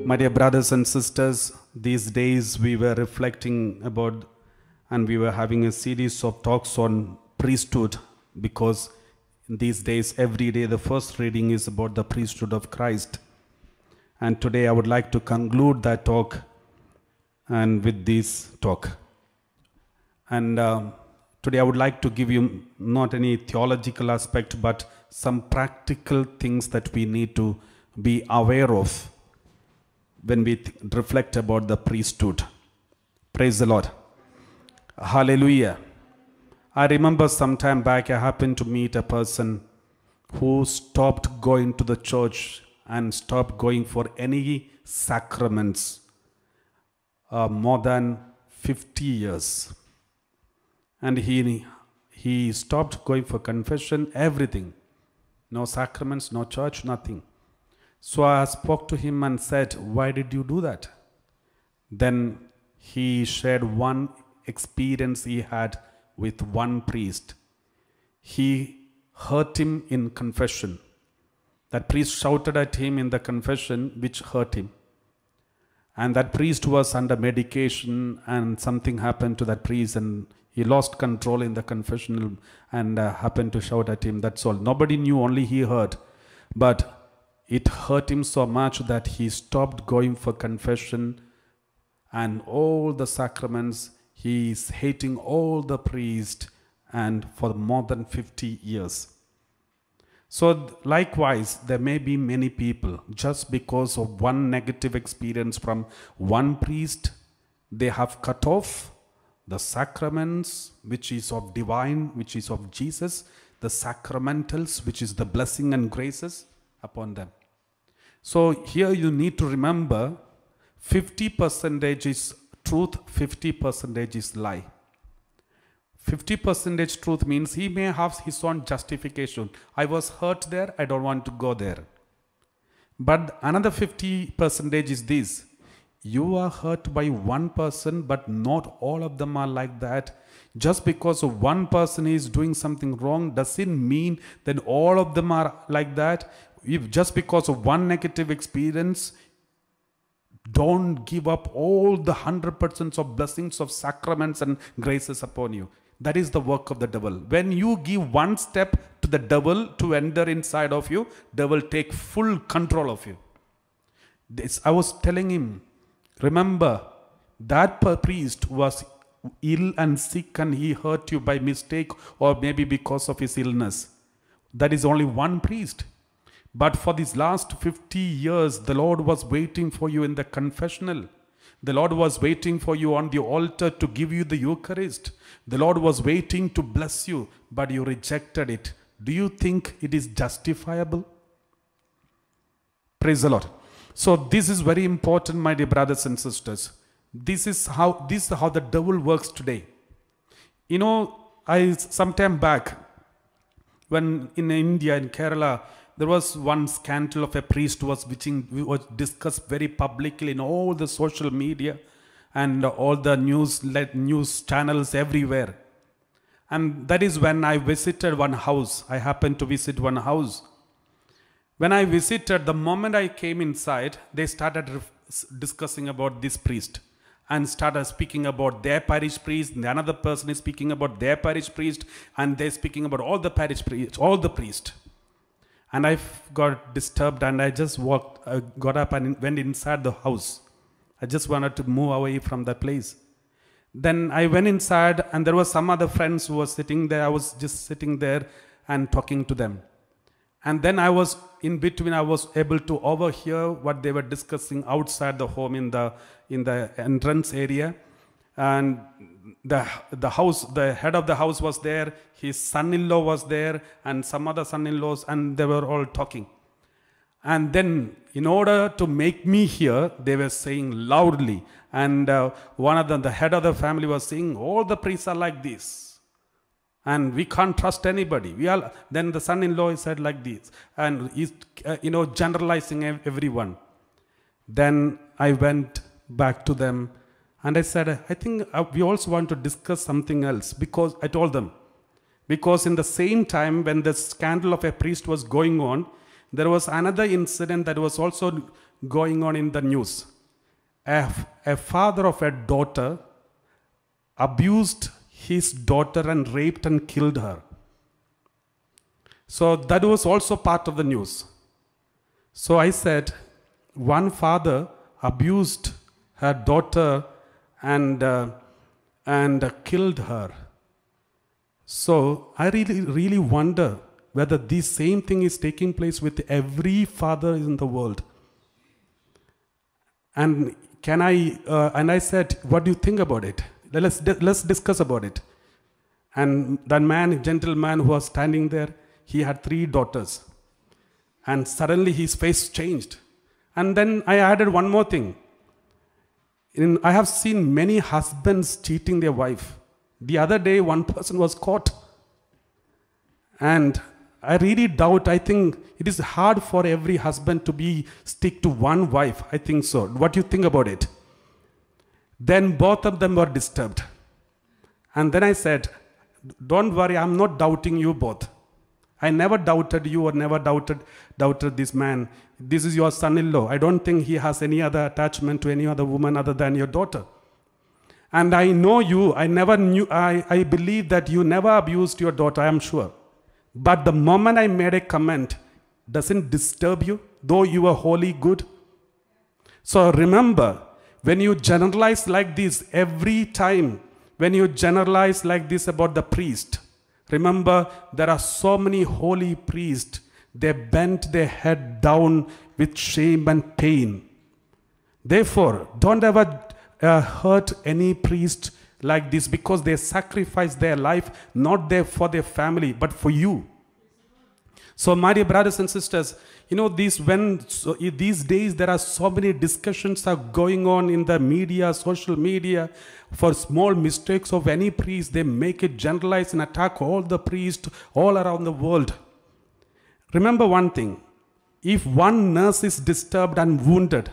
My dear brothers and sisters, these days we were reflecting about and we were having a series of talks on priesthood, because in these days, every day, the first reading is about the priesthood of Christ. And today I would like to conclude that talk and with this talk. And today I would like to give you not any theological aspect, but some practical things that we need to be aware of when we reflect about the priesthood. Praise the Lord. Hallelujah. I remember some time back I happened to meet a person who stopped going to the church and stopped going for any sacraments more than 50 years. And he stopped going for confession, everything. No sacraments, no church, nothing. So I spoke to him and said, why did you do that? Then he shared one experience he had with one priest. He hurt him in confession. That priest shouted at him in the confession, which hurt him. And that priest was under medication, and something happened to that priest, and he lost control in the confessional and happened to shout at him. That's all. Nobody knew, only he heard. But it hurt him so much that he stopped going for confession and all the sacraments. He is hating all the priests, and for more than 50 years. So likewise, there may be many people, just because of one negative experience from one priest, they have cut off the sacraments, which is of divine, which is of Jesus, the sacramentals, which is the blessing and graces upon them. So here you need to remember 50% is truth, 50% is lie. 50% truth means he may have his own justification. I was hurt there, I don't want to go there. But another 50% is this. You are hurt by one person, but not all of them are like that. Just because one person is doing something wrong doesn't mean that all of them are like that. If just because of one negative experience, don't give up all the 100% of blessings of sacraments and graces upon you. That is the work of the devil. When you give one step to the devil to enter inside of you, devil take full control of you. I was telling him, remember, that priest was ill and sick and he hurt you by mistake or maybe because of his illness. That is only one priest. But for these last 50 years, the Lord was waiting for you in the confessional. The Lord was waiting for you on the altar to give you the Eucharist. The Lord was waiting to bless you, but you rejected it. Do you think it is justifiable? Praise the Lord. So this is very important, my dear brothers and sisters. This is how the devil works today. You know, some time back, when in India, in Kerala, there was one scandal of a priest was discussed very publicly in all the social media and all the news channels everywhere. And that is when I visited one house. I happened to visit one house. When I visited, the moment I came inside, they started discussing about this priest and started speaking about their parish priest. And another person is speaking about their parish priest, and they're speaking about all the parish priests, all the priests. And I got disturbed, and I just got up and went inside the house. I just wanted to move away from that place. Then I went inside, and there were some other friends who were sitting there. I was just sitting there and talking to them. And then I was in between, I was able to overhear what they were discussing outside the home in the entrance area. And the head of the house was there, his son-in-law was there, and some other son-in-laws, and they were all talking. And then, in order to make me hear, they were saying loudly, and one of them, the head of the family, was saying, all the priests are like this, and we can't trust anybody. Then the son-in-law said like this, and he's generalizing everyone. Then I went back to them, and I said, I think we also want to discuss something else, because I told them, because in the same time when the scandal of a priest was going on, there was another incident that was also going on in the news. A father of a daughter abused his daughter and raped and killed her. So that was also part of the news. So I said, one father abused her daughter and killed her. So I really wonder whether this same thing is taking place with every father in the world. And I said, what do you think about it? Let's discuss about it. And that gentleman who was standing there, he had 3 daughters. And suddenly his face changed. And then I added one more thing. I have seen many husbands cheating their wife. The other day, one person was caught. And I really doubt, I think it is hard for every husband to stick to one wife. I think so. What do you think about it? Then both of them were disturbed. And then I said, don't worry, I'm not doubting you both. I never doubted you or never doubted this man. This is your son-in-law. I don't think he has any other attachment to any other woman other than your daughter. And I know you. I believe that you never abused your daughter, I am sure. But the moment I made a comment, doesn't disturb you, though you are wholly good? So remember, when you generalize like this every time, when you generalize like this about the priest, remember there are so many holy priests, they bent their head down with shame and pain. Therefore, don't ever hurt any priest like this, because they sacrifice their life not there for their family but for you. So my dear brothers and sisters, these days there are so many discussions are going on in the media, social media. For small mistakes of any priest, they make it generalize and attack all the priests all around the world. Remember one thing, if one nurse is disturbed and wounded,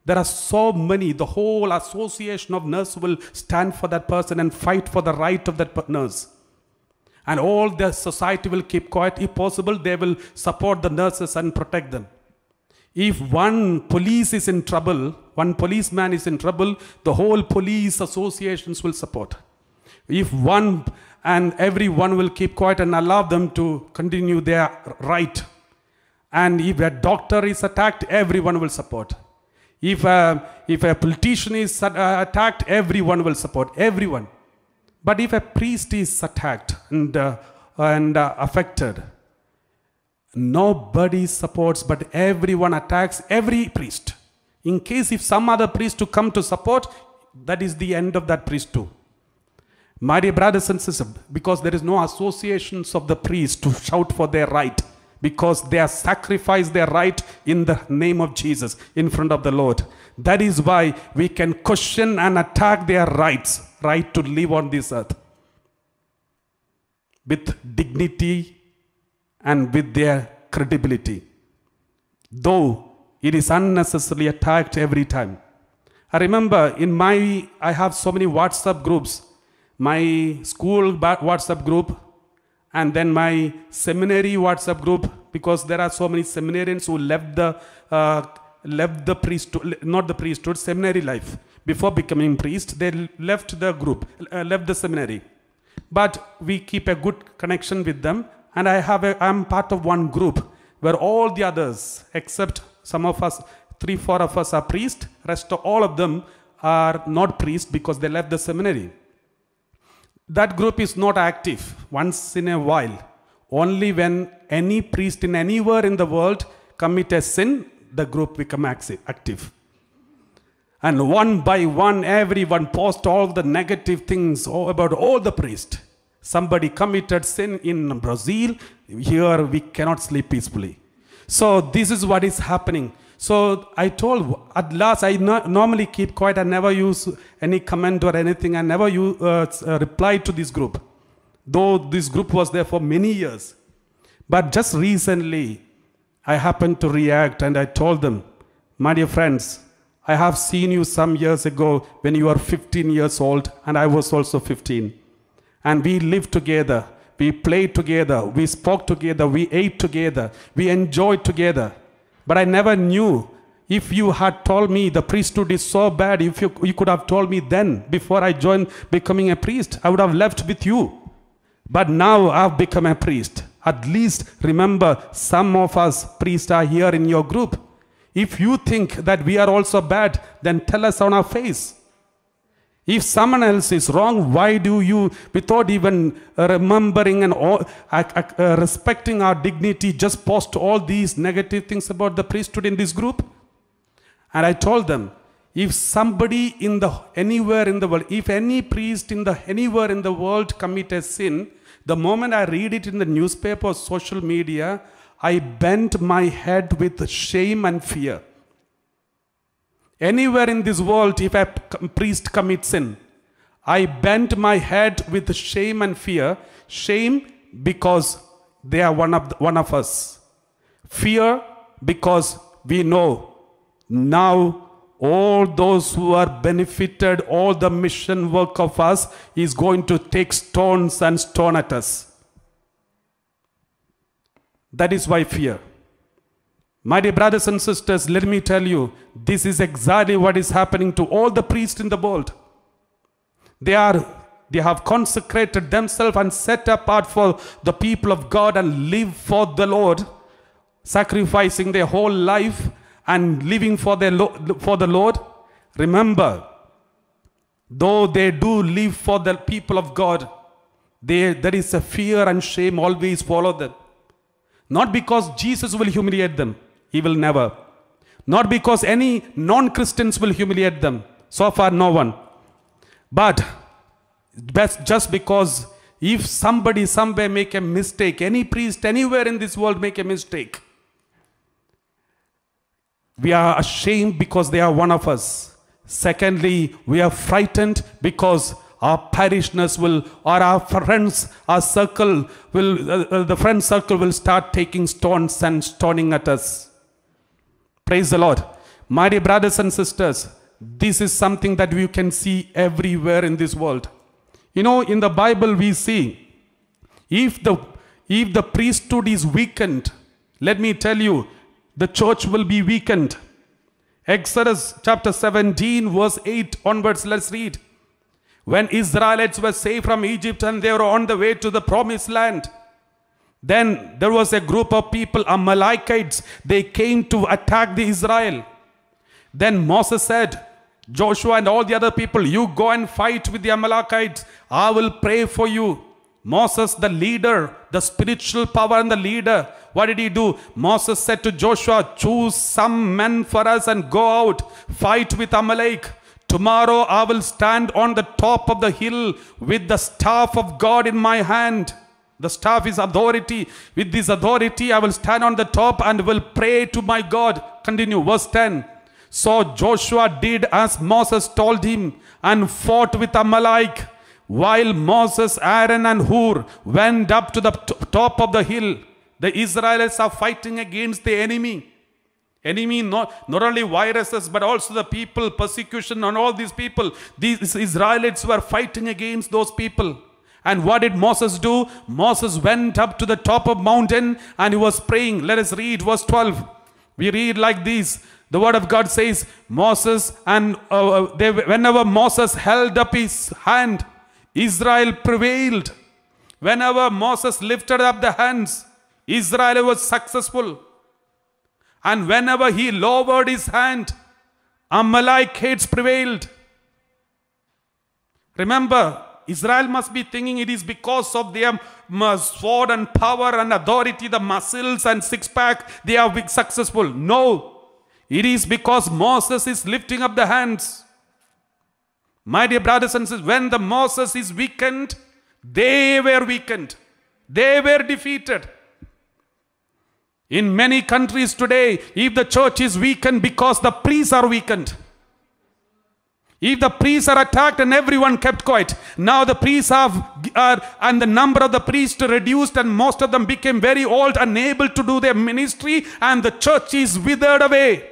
there are so many, the whole association of nurses will stand for that person and fight for the right of that nurse. And all the society will keep quiet. If possible, they will support the nurses and protect them. If one police is in trouble, one policeman is in trouble, the whole police associations will support. If one and everyone will keep quiet and allow them to continue their right. And if a doctor is attacked, everyone will support. If a politician is attacked, everyone will support, everyone. But if a priest is attacked and affected, nobody supports, but everyone attacks every priest. In case if some other priest to come to support, that is the end of that priest too. My dear brothers and sisters, because there is no associations of the priests to shout for their right, because they have sacrificed their right in the name of Jesus in front of the Lord. That is why we can question and attack their rights, right to live on this earth with dignity and with their credibility, though it is unnecessarily attacked every time. I remember I have so many WhatsApp groups, my school WhatsApp group, and then my seminary WhatsApp group, because there are so many seminarians who left the priesthood, not the priesthood, seminary life. Before becoming priest, they left the group, left the seminary. But we keep a good connection with them, and I'm part of one group where all the others, except some of us, 3-4 of us are priests, rest of all of them are not priests because they left the seminary. That group is not active once in a while. Only when any priest in anywhere in the world commit a sin, the group become active. And one by one, everyone post all the negative things about all the priests. Somebody committed sin in Brazil, here we cannot sleep peacefully. So this is what is happening. So I told, at last I normally keep quiet, I never use any comment or anything, I never reply to this group. Though this group was there for many years. But just recently, I happened to react and I told them, my dear friends, I have seen you some years ago when you were 15 years old and I was also 15. And we lived together. we played together, we spoke together, we ate together, we enjoyed together. But I never knew. If you had told me the priesthood is so bad, if you could have told me then, before I joined becoming a priest, I would have left with you. But now I've become a priest. At least remember, some of us priests are here in your group. If you think that we are also bad, then tell us on our face. If someone else is wrong, why do you, without even remembering and respecting our dignity, just post all these negative things about the priesthood in this group? And I told them, if somebody anywhere in the world, if any priest anywhere in the world commit a sin, the moment I read it in the newspaper or social media, I bent my head with shame and fear. Anywhere in this world, if a priest commits sin, I bent my head with shame and fear. Shame because they are one of us. Fear because we know now all those who are benefited, all the mission work of us is going to take stones and stone at us. That is why fear. My dear brothers and sisters, let me tell you, this is exactly what is happening to all the priests in the world. They have consecrated themselves and set apart for the people of God and live for the Lord, sacrificing their whole life and living for the Lord. Remember, though they do live for the people of God, there is a fear and shame always follow them. Not because Jesus will humiliate them. He will never. Not because any non-Christians will humiliate them. So far, no one. But just because if somebody somewhere make a mistake, any priest anywhere in this world make a mistake, we are ashamed because they are one of us. Secondly, we are frightened because our parishioners will, or our friends, our circle will, the friend circle will start taking stones and stoning at us. Praise the Lord. My dear brothers and sisters, this is something that we can see everywhere in this world. You know, in the Bible we see, if the priesthood is weakened, let me tell you, the church will be weakened. Exodus chapter 17 verse 8 onwards, let's read. When Israelites were saved from Egypt and they were on the way to the promised land, then there was a group of people, Amalekites, they came to attack the Israel. Then Moses said, Joshua and all the other people, you go and fight with the Amalekites. I will pray for you. Moses, the leader, the spiritual power and the leader, what did he do? Moses said to Joshua, choose some men for us and go out, fight with Amalek. Tomorrow I will stand on the top of the hill with the staff of God in my hand. The staff is authority. With this authority I will stand on the top and will pray to my God. Continue, verse 10. So Joshua did as Moses told him and fought with Amalek. While Moses, Aaron and Hur went up to the top of the hill, the Israelites are fighting against the enemy. Enemy, not only viruses, but also the people, persecution on all these people. These Israelites were fighting against those people. And what did Moses do? Moses went up to the top of mountain and he was praying. Let us read verse 12. We read like this. The word of God says, Moses and whenever Moses held up his hand, Israel prevailed. Whenever Moses lifted up the hands, Israel was successful. And whenever he lowered his hand, Amalekites prevailed. Remember, Israel must be thinking it is because of their sword and power and authority, the muscles and six-pack, they are successful. No, it is because Moses is lifting up the hands. My dear brothers and sisters, when the Moses is weakened, they were weakened. They were defeated. In many countries today, if the church is weakened because the priests are weakened. If the priests are attacked and everyone kept quiet. Now the priests and the number of the priests reduced and most of them became very old, unable to do their ministry, and the church is withered away.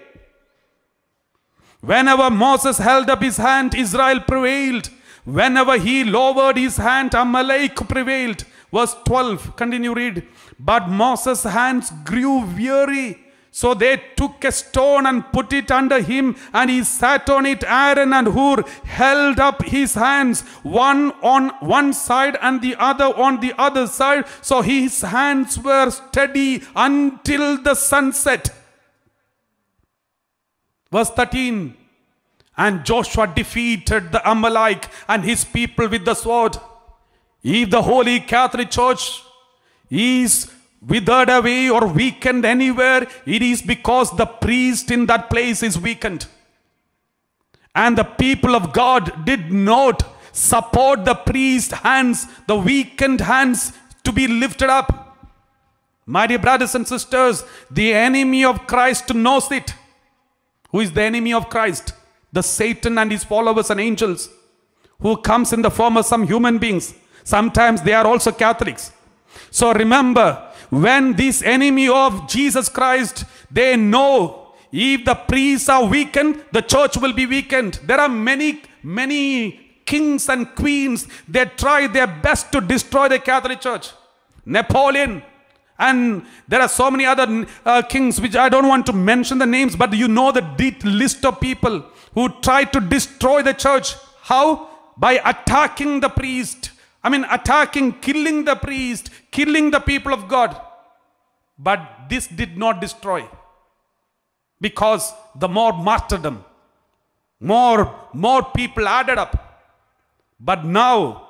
Whenever Moses held up his hand, Israel prevailed. Whenever he lowered his hand, Amalek prevailed. Verse 12, continue read. But Moses' hands grew weary. So they took a stone and put it under him, and he sat on it. Aaron and Hur held up his hands, one on one side and the other on the other side. So his hands were steady until the sunset. Verse 13. And Joshua defeated the Amalek and his people with the sword. If the Holy Catholic Church is withered away or weakened anywhere, it is because the priest in that place is weakened. And the people of God did not support the priest's hands, the weakened hands, to be lifted up. My dear brothers and sisters, the enemy of Christ knows it. Who is the enemy of Christ? The Satan and his followers and angels, who comes in the form of some human beings. Sometimes they are also Catholics. So remember, when this enemy of Jesus Christ, they know if the priests are weakened, the church will be weakened. There are many kings and queens, they try their best to destroy the Catholic Church. Napoleon, and there are so many other kings which I don't want to mention the names, but you know the list of people who try to destroy the church. How? By attacking the priest. Killing the priest, killing the people of God. But this did not destroy. Because the more martyrdom, more people added up. But now,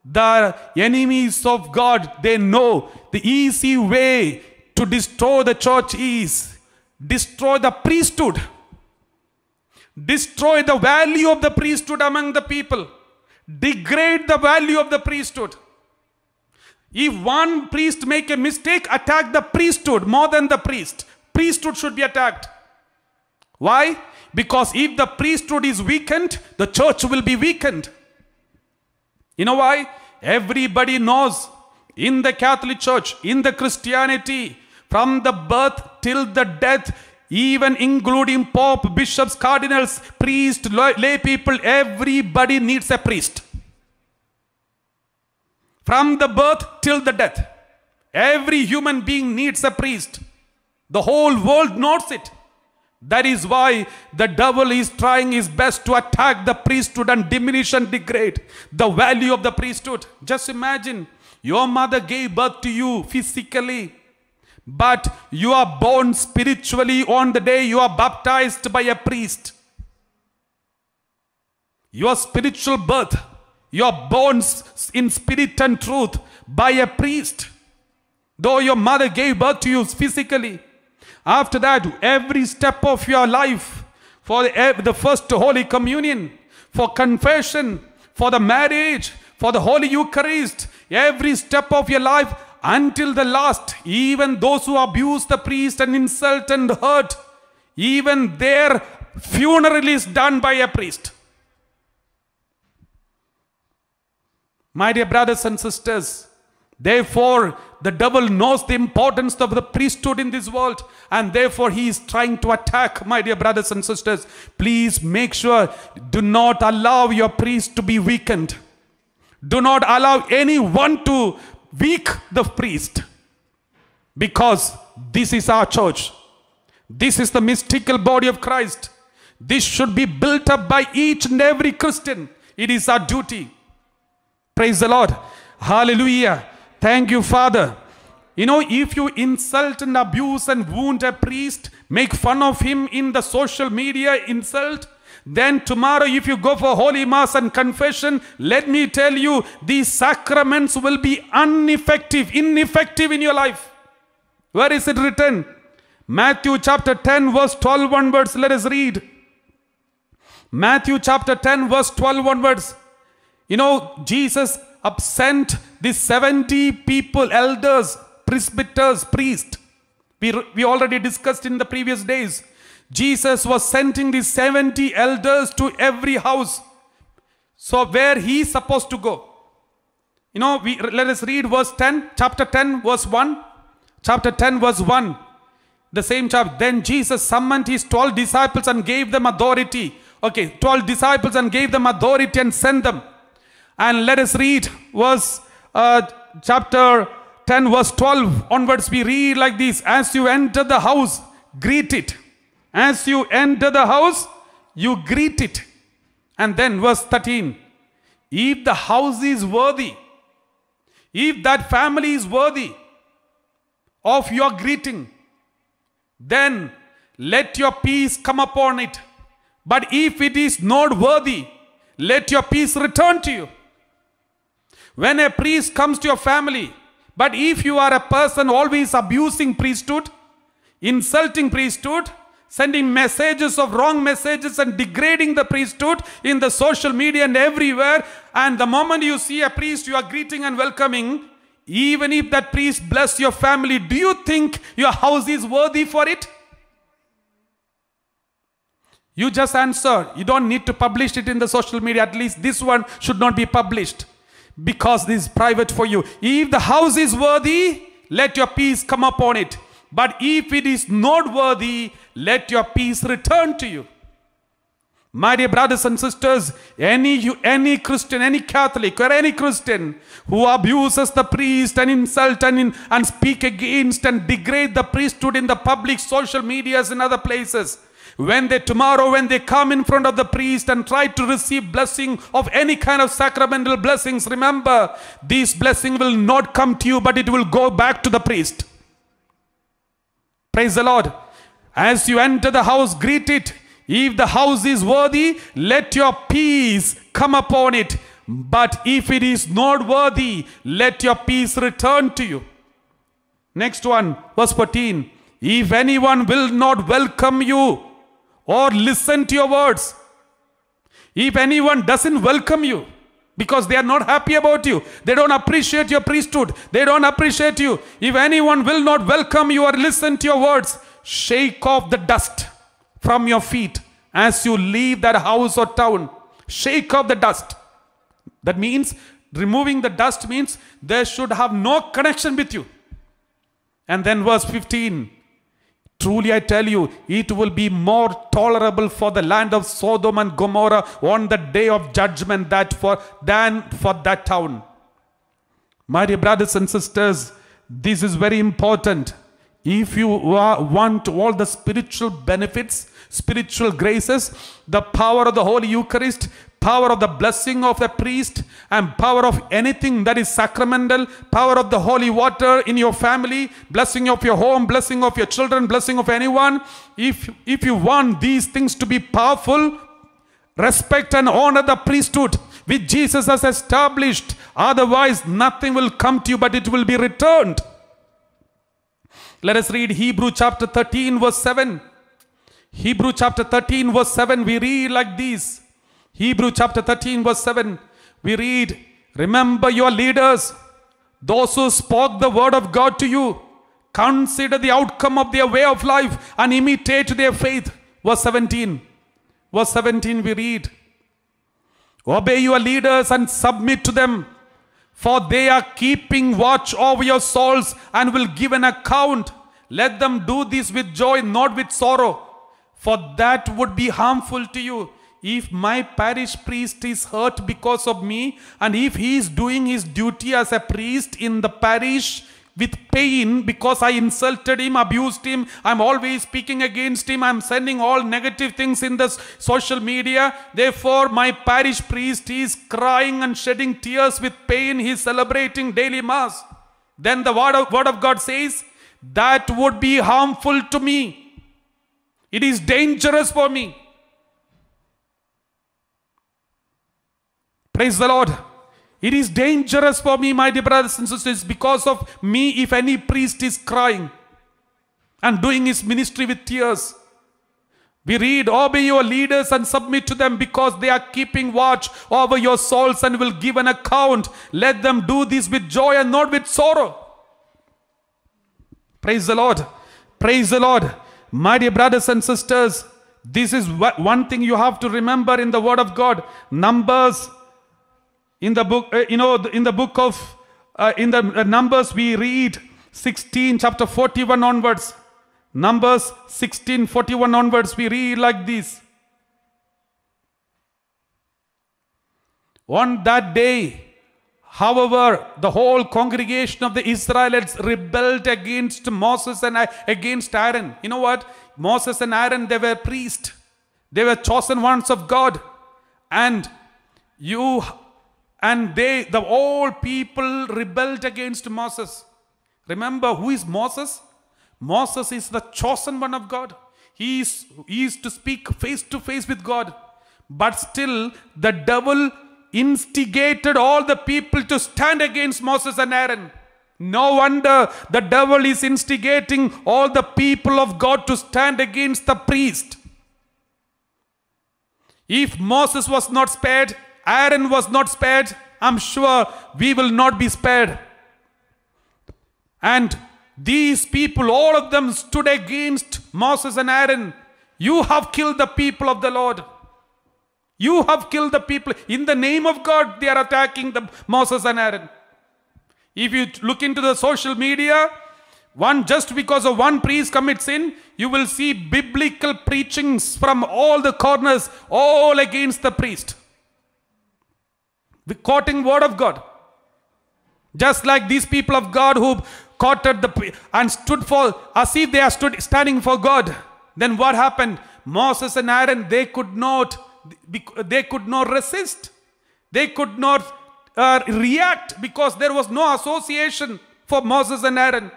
the enemies of God, they know the easy way to destroy the church is destroy the priesthood. Destroy the value of the priesthood among the people. Degrade the value of the priesthood. If one priest make a mistake, attack the priesthood more than the priest. Priesthood should be attacked. Why? Because if the priesthood is weakened, the church will be weakened. You know why? Everybody knows in the Catholic Church, in the Christianity, from the birth till the death, even including Pope, bishops, cardinals, priests, lay people, everybody needs a priest. From the birth till the death, every human being needs a priest. The whole world knows it. That is why the devil is trying his best to attack the priesthood and diminish and degrade the value of the priesthood. Just imagine, your mother gave birth to you physically, but you are born spiritually on the day you are baptized by a priest. Your spiritual birth, you are born in spirit and truth by a priest. Though your mother gave birth to you physically, after that, every step of your life, for the first Holy Communion, for confession, for the marriage, for the Holy Eucharist, every step of your life until the last, even those who abuse the priest and insult and hurt, even their funeral is done by a priest. My dear brothers and sisters, therefore, the devil knows the importance of the priesthood in this world, and therefore he is trying to attack. My dear brothers and sisters, please make sure, do not allow your priest to be weakened. Do not allow anyone to weak the priest, because this is our church. This is the mystical body of Christ. This should be built up by each and every Christian. It is our duty. Praise the Lord. Hallelujah. Thank you, Father. You know, if you insult and abuse and wound a priest, make fun of him in the social media, insult, then tomorrow if you go for Holy Mass and confession, let me tell you, these sacraments will be ineffective in your life. Where is it written? Matthew chapter 10 verse 12 onwards. Let us read. Matthew chapter 10 verse 12 onwards. You know, Jesus sent these 70 people, elders, presbyters, priests. We already discussed in the previous days. Jesus was sending these 70 elders to every house. So where he is supposed to go? You know, let us read verse 10, chapter 10 verse 1. Chapter 10 verse 1. The same chapter. Then Jesus summoned his 12 disciples and gave them authority. Okay, 12 disciples and gave them authority and sent them. And let us read verse chapter 10 verse 12 onwards. We read like this: as you enter the house, greet it. As you enter the house, you greet it. And then verse 13: if the house is worthy, if that family is worthy of your greeting, then let your peace come upon it. But if it is not worthy, let your peace return to you. When a priest comes to your family, but if you are a person always abusing priesthood, insulting priesthood, sending messages of wrong messages and degrading the priesthood in the social media and everywhere, and the moment you see a priest, you are greeting and welcoming, even if that priest bless your family, do you think your house is worthy for it? You just answer. You don't need to publish it in the social media. At least this one should not be published, because this is private for you. If the house is worthy, let your peace come upon it. But if it is not worthy, let your peace return to you. My dear brothers and sisters, any Christian, any Catholic or any Christian who abuses the priest and insult and speak against and degrade the priesthood in the public social medias and other places, when they come in front of the priest and try to receive blessing of any kind of sacramental blessings, remember, this blessing will not come to you, but it will go back to the priest. Praise the Lord. As you enter the house, greet it. If the house is worthy, let your peace come upon it. But if it is not worthy, let your peace return to you. Next one, verse 14. If anyone will not welcome you or listen to your words, if anyone doesn't welcome you because they are not happy about you, they don't appreciate your priesthood, they don't appreciate you, if anyone will not welcome you or listen to your words, shake off the dust from your feet as you leave that house or town. Shake off the dust. That means, removing the dust means they should have no connection with you. And then verse 15. Truly I tell you, it will be more tolerable for the land of Sodom and Gomorrah on the day of judgment than for that town. My dear brothers and sisters, this is very important. If you want all the spiritual benefits, spiritual graces, the power of the Holy Eucharist, power of the blessing of the priest, and power of anything that is sacramental, power of the holy water in your family, blessing of your home, blessing of your children, blessing of anyone, if you want these things to be powerful, respect and honor the priesthood which Jesus has established. Otherwise, nothing will come to you, but it will be returned. Let us read Hebrews chapter 13 verse 7. Hebrews chapter 13 verse 7, we read like this. Hebrews chapter 13 verse 7, we read, remember your leaders, those who spoke the word of God to you. Consider the outcome of their way of life and imitate their faith. Verse 17. Verse 17 we read, obey your leaders and submit to them, for they are keeping watch over your souls and will give an account. Let them do this with joy, not with sorrow, for that would be harmful to you. If my parish priest is hurt because of me, and if he is doing his duty as a priest in the parish with pain because I insulted him, abused him, I'm always speaking against him, I'm sending all negative things in the social media, therefore my parish priest is crying and shedding tears with pain, he's celebrating daily mass, then the word of God says, that would be harmful to me. It is dangerous for me. Praise the Lord. It is dangerous for me, my dear brothers and sisters, because of me, if any priest is crying and doing his ministry with tears. We read, obey your leaders and submit to them, because they are keeping watch over your souls and will give an account. Let them do this with joy and not with sorrow. Praise the Lord. Praise the Lord. My dear brothers and sisters, this is one thing you have to remember in the Word of God. Numbers, in the book, in the Numbers we read 16, chapter 41 onwards. Numbers 16, 41 onwards, we read like this. On that day, however, the whole congregation of the Israelites rebelled against Moses and against Aaron. You know what? Moses and Aaron, they were priests. They were chosen ones of God. And the whole people rebelled against Moses. Remember, who is Moses? Moses is the chosen one of God. He is to speak face to face with God. But still, the devil instigated all the people to stand against Moses and Aaron. No wonder the devil is instigating all the people of God to stand against the priest. If Moses was not spared, Aaron was not spared, I'm sure we will not be spared. And these people, all of them stood against Moses and Aaron. You have killed the people of the Lord. You have killed the people. In the name of God, they are attacking Moses and Aaron. If you look into the social media, just because of one priest commits sin, you will see biblical preachings from all the corners, all against the priest. Quoting word of God. Just like these people of God who quoted and stood for, as if they are standing for God. Then what happened? Moses and Aaron, they could not resist. They could not react because there was no association for Moses and Aaron.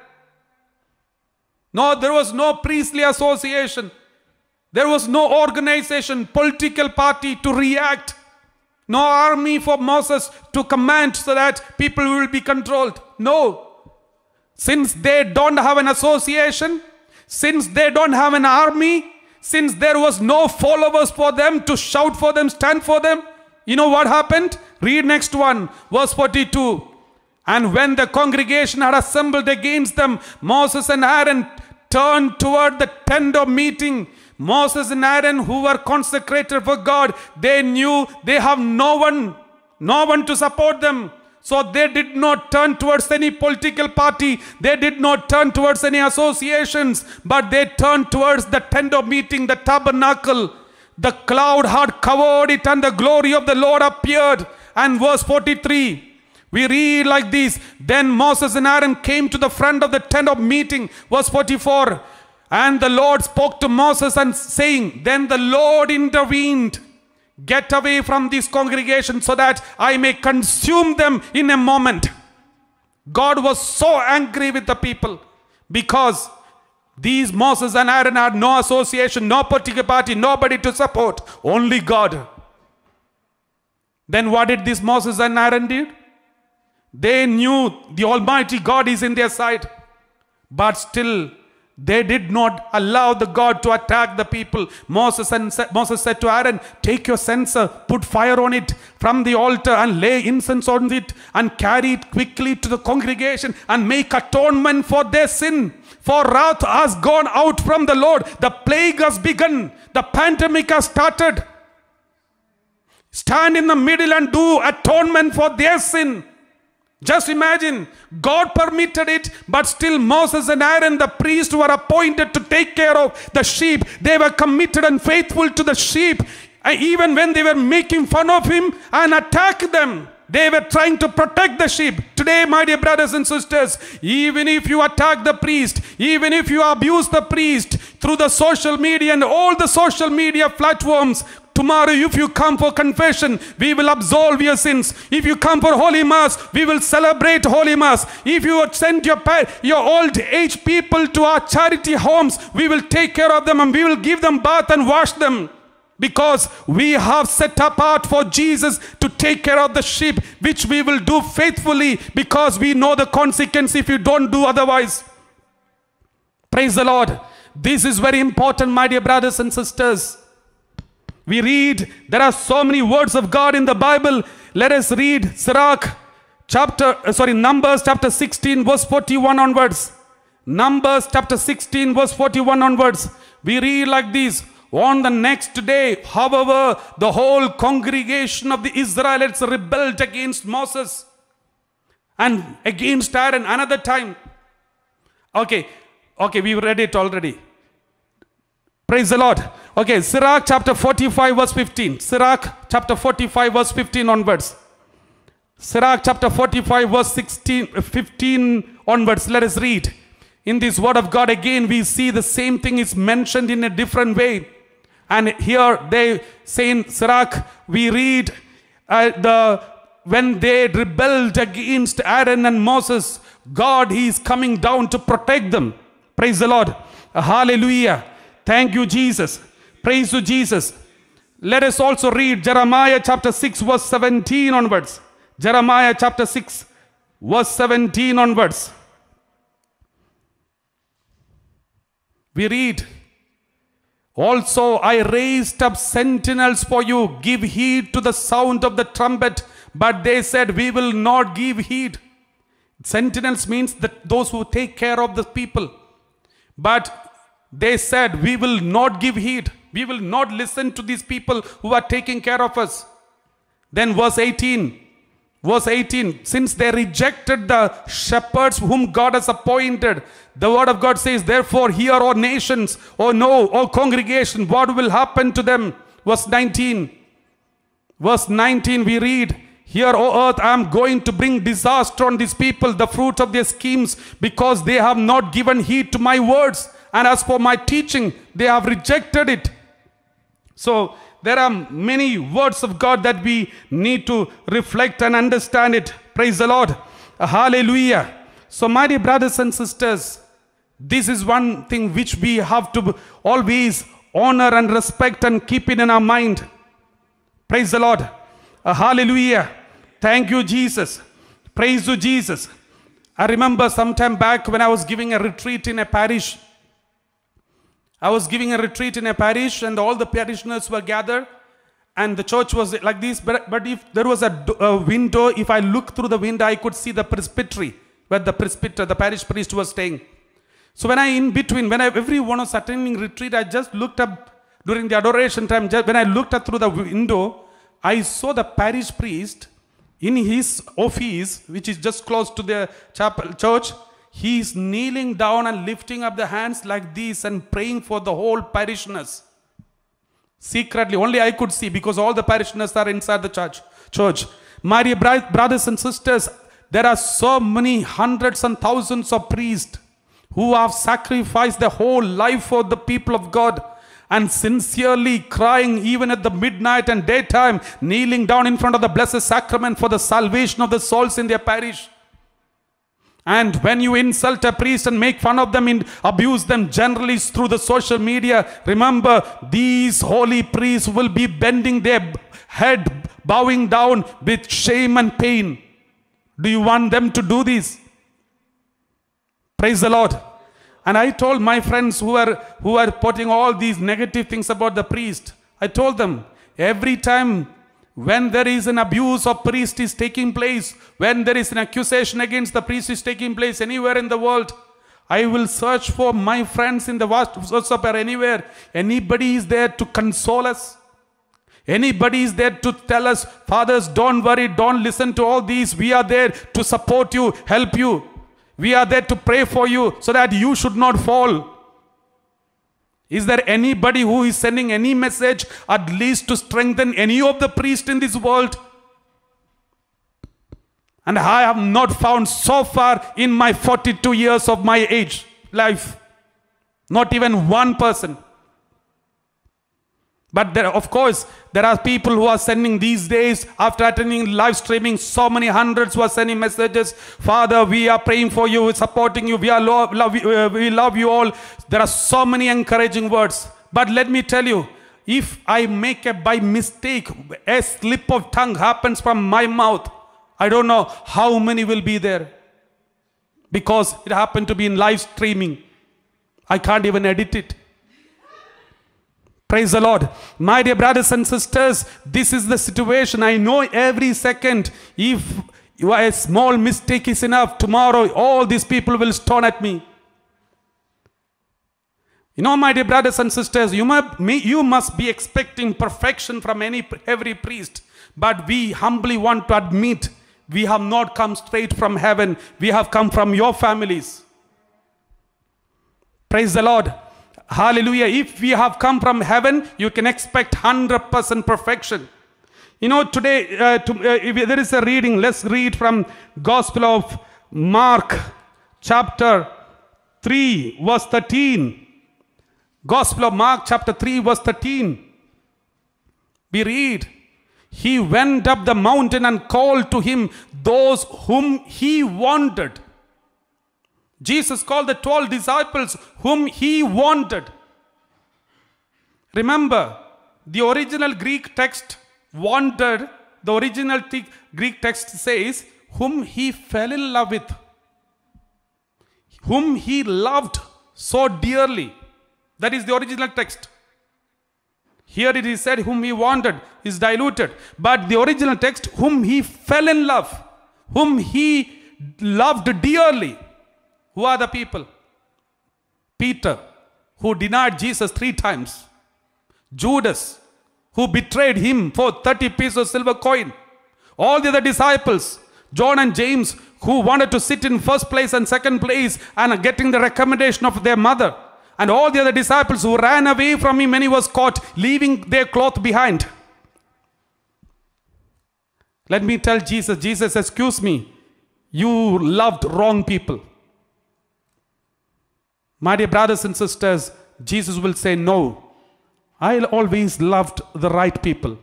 No, there was no priestly association. There was no organization, political party to react. No army for Moses to command so that people will be controlled. No. Since they don't have an association, since they don't have an army, since there was no followers for them to shout for them, stand for them, you know what happened? Read next one, verse 42. And when the congregation had assembled against them, Moses and Aaron turned toward the tent of meeting. Moses and Aaron, who were consecrated for God, they knew they have no one to support them. So they did not turn towards any political party. They did not turn towards any associations, but they turned towards the tent of meeting, the tabernacle. The cloud had covered it and the glory of the Lord appeared. And verse 43, we read like this. Then Moses and Aaron came to the front of the tent of meeting. Verse 44, and the Lord spoke to Moses and saying, then the Lord intervened. Get away from this congregation so that I may consume them in a moment. God was so angry with the people because these Moses and Aaron had no association, no political party, nobody to support, only God. Then what did these Moses and Aaron do? They knew the Almighty God is in their side, but still they did not allow the God to attack the people. Moses said to Aaron, take your censer, put fire on it from the altar and lay incense on it and carry it quickly to the congregation and make atonement for their sin. For wrath has gone out from the Lord. The plague has begun. The pandemic has started. Stand in the middle and do atonement for their sin. Just imagine, God permitted it, but still Moses and Aaron, the priests, were appointed to take care of the sheep. They were committed and faithful to the sheep. And even when they were making fun of him and attacked them, they were trying to protect the sheep. Today, my dear brothers and sisters, even if you attack the priest, even if you abuse the priest through the social media and all the social media platforms, tomorrow, if you come for confession, we will absolve your sins. If you come for Holy Mass, we will celebrate Holy Mass. If you send your old age people to our charity homes, we will take care of them and we will give them bath and wash them. Because we have set apart for Jesus to take care of the sheep, which we will do faithfully because we know the consequence if you don't do otherwise. Praise the Lord. This is very important, my dear brothers and sisters. We read, there are so many words of God in the Bible. Let us read Numbers chapter 16 verse 41 onwards. Numbers chapter 16 verse 41 onwards. We read like this. On the next day, however, the whole congregation of the Israelites rebelled against Moses and against Aaron another time. Okay, we read it already. Praise the Lord. Okay, Sirach chapter 45 verse 15. Sirach chapter 45 verse 15 onwards. Sirach chapter 45 verse 15 onwards. Let us read. In this word of God again we see the same thing is mentioned in a different way. And here they say in Sirach, we read when they rebelled against Aaron and Moses, God, He is coming down to protect them. Praise the Lord. Hallelujah. Thank you, Jesus. Praise to Jesus. Let us also read Jeremiah chapter 6 verse 17 onwards. Jeremiah chapter 6 verse 17 onwards. We read, also I raised up sentinels for you, give heed to the sound of the trumpet. But they said, we will not give heed. Sentinels means that those who take care of the people. But they said, we will not give heed. We will not listen to these people who are taking care of us. Then verse 18. Verse 18, since they rejected the shepherds whom God has appointed, the word of God says, therefore hear, O nations, O congregation, what will happen to them? Verse 19. Verse 19 we read, here, O earth, I am going to bring disaster on these people, the fruit of their schemes, because they have not given heed to my words. And as for my teaching, they have rejected it. So, there are many words of God that we need to reflect and understand it. Praise the Lord. Hallelujah. So, my dear brothers and sisters, this is one thing which we have to always honor and respect and keep it in our mind. Praise the Lord. Hallelujah. Thank you, Jesus. Praise to Jesus. I remember some time back when I was giving a retreat in a parish. I was giving a retreat in a parish and all the parishioners were gathered and the church was like this. But if there was a window, if I looked through the window, I could see the presbytery where the presbyter, the parish priest was staying. So when everyone was attending retreat, I just looked up during the adoration time. When I looked up through the window, I saw the parish priest in his office, which is just close to the church. He is kneeling down and lifting up the hands like this and praying for the whole parishioners. Secretly, only I could see because all the parishioners are inside the church. My dear brothers and sisters, there are so many hundreds and thousands of priests who have sacrificed their whole life for the people of God and sincerely crying even at the midnight and daytime, kneeling down in front of the Blessed Sacrament for the salvation of the souls in their parish. And when you insult a priest and make fun of them and abuse them generally through the social media, remember these holy priests will be bending their head, bowing down with shame and pain. Do you want them to do this? Praise the Lord. And I told my friends who are putting all these negative things about the priest, I told them, every time when there is an abuse of priest is taking place, when there is an accusation against the priest is taking place anywhere in the world, I will search for my friends in the WhatsApp or anywhere. Anybody is there to console us? Anybody is there to tell us, fathers, don't worry, don't listen to all these. We are there to support you, help you. We are there to pray for you so that you should not fall. Is there anybody who is sending any message at least to strengthen any of the priests in this world? And I have not found so far in my 42 years of my age life. Not even one person. But of course, there are people who are sending these days, after attending live streaming, so many hundreds who are sending messages. Father, we are praying for you, supporting you, we love you all. There are so many encouraging words. But let me tell you, if I make by mistake, a slip of tongue happens from my mouth, I don't know how many will be there. Because it happened to be in live streaming. I can't even edit it. Praise the Lord. My dear brothers and sisters, this is the situation. I know every second, if a small mistake is enough, tomorrow all these people will stone at me. You know, my dear brothers and sisters, you must be expecting perfection from every priest. But we humbly want to admit, we have not come straight from heaven. We have come from your families. Praise the Lord. Hallelujah. If we have come from heaven, you can expect 100% perfection. You know, today, if there is a reading, let's read from Gospel of Mark, chapter 3, verse 13. Gospel of Mark, chapter 3, verse 13. We read, he went up the mountain and called to him those whom he wanted. Jesus called the 12 disciples whom he wanted. Remember, the original Greek text wanted, the original Greek text says, whom he fell in love with, whom he loved so dearly. That is the original text. Here it is said, whom he wanted, is diluted. But the original text, whom he fell in love, whom he loved dearly. Who are the people? Peter, who denied Jesus 3 times. Judas, who betrayed him for 30 pieces of silver coin. All the other disciples, John and James, who wanted to sit in first place and second place and getting the recommendation of their mother. And all the other disciples who ran away from him when he was caught, leaving their cloth behind. Let me tell Jesus, excuse me, you loved wrong people. My dear brothers and sisters, Jesus will say, no, I always loved the right people.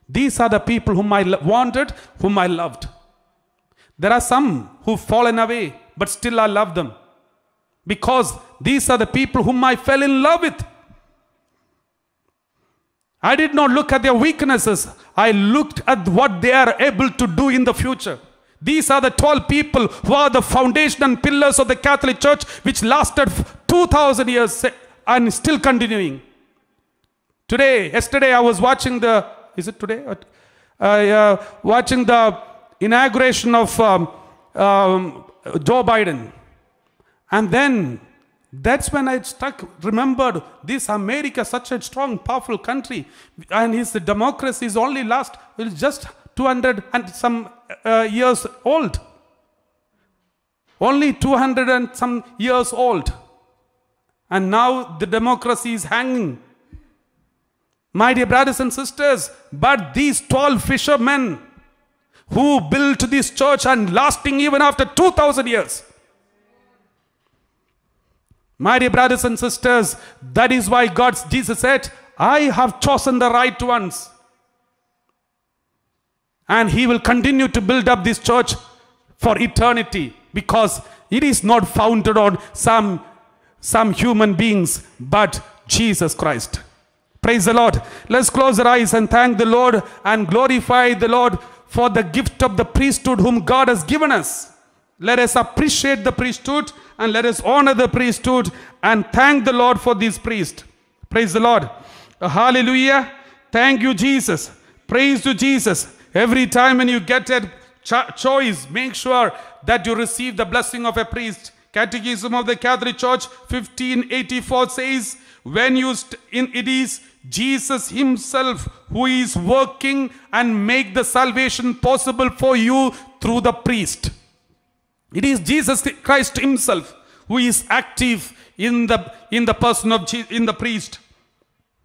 These are the people whom I wanted, whom I loved. There are some who've fallen away, but still I love them. Because these are the people whom I fell in love with. I did not look at their weaknesses. I looked at what they are able to do in the future. These are the 12 people who are the foundation and pillars of the Catholic Church, which lasted 2,000 years and still continuing. Yesterday I was watching watching the inauguration of Joe Biden. And then that's when I remembered this America, such a strong, powerful country. And his democracy is only just 200 and some years old. Only 200 and some years old. And now the democracy is hanging. My dear brothers and sisters, but these 12 fishermen who built this church and lasting even after 2,000 years. My dear brothers and sisters, that is why Jesus said, I have chosen the right ones. And he will continue to build up this church for eternity, because it is not founded on some human beings, but Jesus Christ. Praise the Lord. Let's close our eyes and thank the Lord and glorify the Lord for the gift of the priesthood whom God has given us. Let us appreciate the priesthood and let us honor the priesthood and thank the Lord for this priest. Praise the Lord. Hallelujah. Thank you, Jesus. Praise to Jesus. Every time when you get a choice, make sure that you receive the blessing of a priest. Catechism of the Catholic Church 1584 says, it is Jesus himself who is working and make the salvation possible for you through the priest. It is Jesus Christ himself who is active in the person of the priest.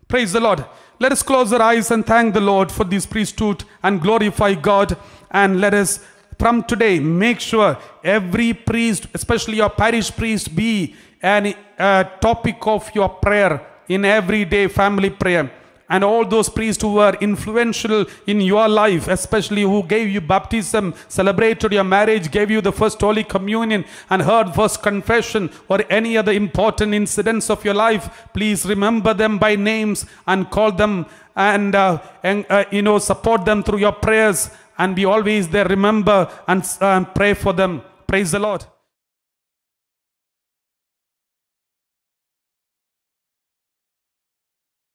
Praise the Lord. Let us close our eyes and thank the Lord for this priesthood and glorify God. And let us from today make sure every priest, especially your parish priest, be a topic of your prayer in everyday family prayer. And all those priests who were influential in your life, especially who gave you baptism, celebrated your marriage, gave you the first Holy Communion and heard first confession, or any other important incidents of your life, please remember them by names and call them and support them through your prayers, and be always there, remember and pray for them. Praise the Lord.